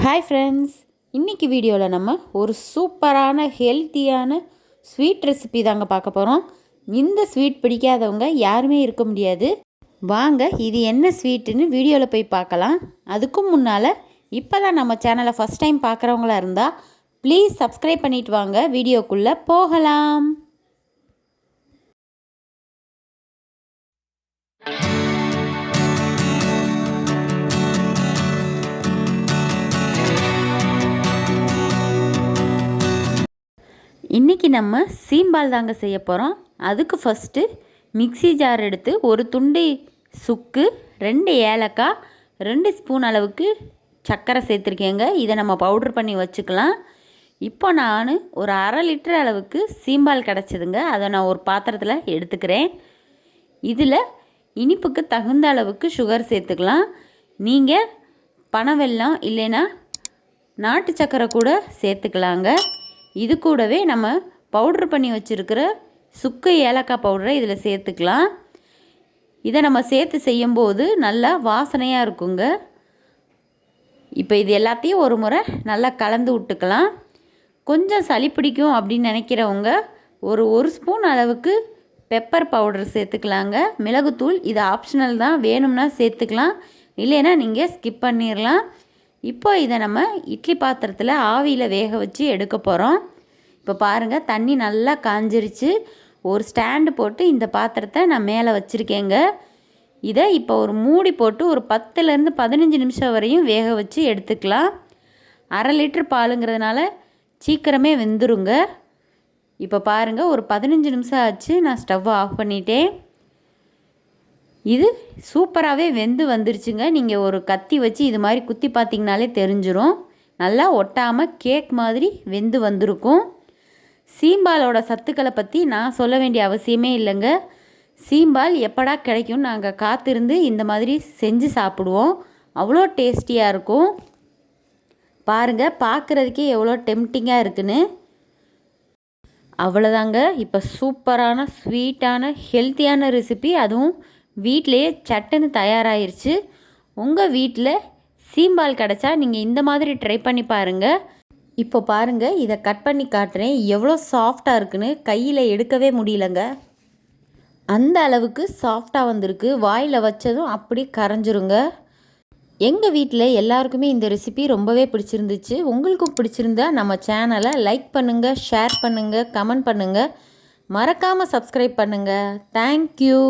Hi friends, இன்றைக்கி வீடியோவில் நம்ம ஒரு சூப்பரான ஹெல்த்தியான ஸ்வீட் ரெசிபி தாங்க பார்க்க போகிறோம். இந்த ஸ்வீட் பிடிக்காதவங்க யாருமே இருக்க முடியாது. வாங்க இது என்ன ஸ்வீட்டுன்னு வீடியோவில் போய் பார்க்கலாம். அதுக்கும் முன்னால் இப்போ தான் நம்ம சேனலை ஃபஸ்ட் டைம் பார்க்குறவங்களா இருந்தால் ப்ளீஸ் சப்ஸ்கிரைப் பண்ணிவிட்டு வாங்க. வீடியோக்குள்ளே போகலாம். இன்றைக்கி நம்ம சீம்பால் தாங்க செய்ய போகிறோம். அதுக்கு ஃபஸ்ட்டு மிக்ஸி ஜார் எடுத்து ஒரு துண்டு சுக்கு, 2 ஏலக்காய், 2 ஸ்பூன் அளவுக்கு சர்க்கரை சேர்த்துருக்கேங்க. இதை நம்ம பவுட்ரு பண்ணி வச்சுக்கலாம். இப்போ நான் ஒரு 1/2 லிட்டர் அளவுக்கு சீம்பால் கிடச்சிதுங்க. அதை நான் ஒரு பாத்திரத்தில் எடுத்துக்கிறேன். இதில் இனிப்புக்கு தகுந்த அளவுக்கு சுகர் சேர்த்துக்கலாம். நீங்கள் பனவெல்லம் இல்லைன்னா நாட்டு சர்க்கரை கூட சேர்த்துக்கலாங்க. இது கூடவே நம்ம பவுட்ரு பண்ணி வச்சுருக்கிற சுக்கு ஏலக்காய் பவுடரை இதில் சேர்த்துக்கலாம். இதை நம்ம சேர்த்து செய்யும்போது நல்லா வாசனையாக இருக்குங்க. இப்போ இது எல்லாத்தையும் ஒரு முறை நல்லா கலந்து விட்டுக்கலாம். கொஞ்சம் சளி பிடிக்கும் அப்படின்னு நினைக்கிறவங்க ஒரு ஸ்பூன் அளவுக்கு பெப்பர் பவுடர் சேர்த்துக்கலாங்க. மிளகுத்தூள் இது ஆப்ஷனல் தான், வேணும்னா சேர்த்துக்கலாம், இல்லைன்னா நீங்கள் ஸ்கிப் பண்ணிடலாம். இப்போ இதை நம்ம இட்லி பாத்திரத்தில் ஆவியில் வேக வச்சு எடுக்க போகிறோம். இப்போ பாருங்கள், தண்ணி நல்லா காஞ்சிருச்சு. ஒரு ஸ்டாண்டு போட்டு இந்த பாத்திரத்தை நான் மேலே வச்சுருக்கேங்க. இதை இப்போ ஒரு மூடி போட்டு ஒரு 10லேருந்து 15 நிமிஷம் வரையும் வேக வச்சு எடுத்துக்கலாம். 1/2 லிட்டர் பாலுங்கிறதுனால சீக்கிரமே வெந்துருங்க. இப்போ பாருங்கள், ஒரு 15 நிமிஷம் ஆச்சு. நான் ஸ்டவ்வை ஆஃப் பண்ணிட்டேன். இது சூப்பராகவே வெந்து வந்துருச்சுங்க. நீங்கள் ஒரு கத்தி வச்சு இது மாதிரி குத்தி பார்த்திங்கனாலே தெரிஞ்சிடும். நல்லா ஒட்டாமல் கேக் மாதிரி வெந்து வந்திருக்கும். சீம்பாலோட சத்துக்களை பற்றி நான் சொல்ல வேண்டிய அவசியமே இல்லைங்க. சீம்பால் எப்படா கிடைக்கும் நாங்கள் காத்திருந்து இந்த மாதிரி செஞ்சு சாப்பிடுவோம். அவ்வளோ டேஸ்டியாக இருக்கும். பாருங்கள், பார்க்குறதுக்கே எவ்வளோ டெம்டிங்காக இருக்குன்னு. அவ்வளோதாங்க, இப்போ சூப்பரான ஸ்வீட்டான ஹெல்த்தியான ரெசிபி, அதுவும் வீட்டிலையே சட்டுன்னு தயாராகிருச்சு. உங்கள் வீட்டில் சீம்பால் கிடச்சா நீங்கள் இந்த மாதிரி ட்ரை பண்ணி பாருங்கள். இப்போ பாருங்கள், இதை கட் பண்ணி காட்டுறேன். எவ்வளோ சாஃப்டாக இருக்குன்னு கையில் எடுக்கவே முடியலங்க. அந்த அளவுக்கு சாஃப்டாக வந்திருக்கு. வாயில் வச்சதும் அப்படி கரைஞ்சிருங்க. எங்கள் வீட்டில் எல்லாருக்குமே இந்த ரெசிபி ரொம்பவே பிடிச்சிருந்துச்சு. உங்களுக்கும் பிடிச்சிருந்தா நம்ம சேனலை லைக் பண்ணுங்கள், ஷேர் பண்ணுங்கள், கமெண்ட் பண்ணுங்கள், மறக்காமல் சப்ஸ்கிரைப் பண்ணுங்கள். தேங்க்யூ.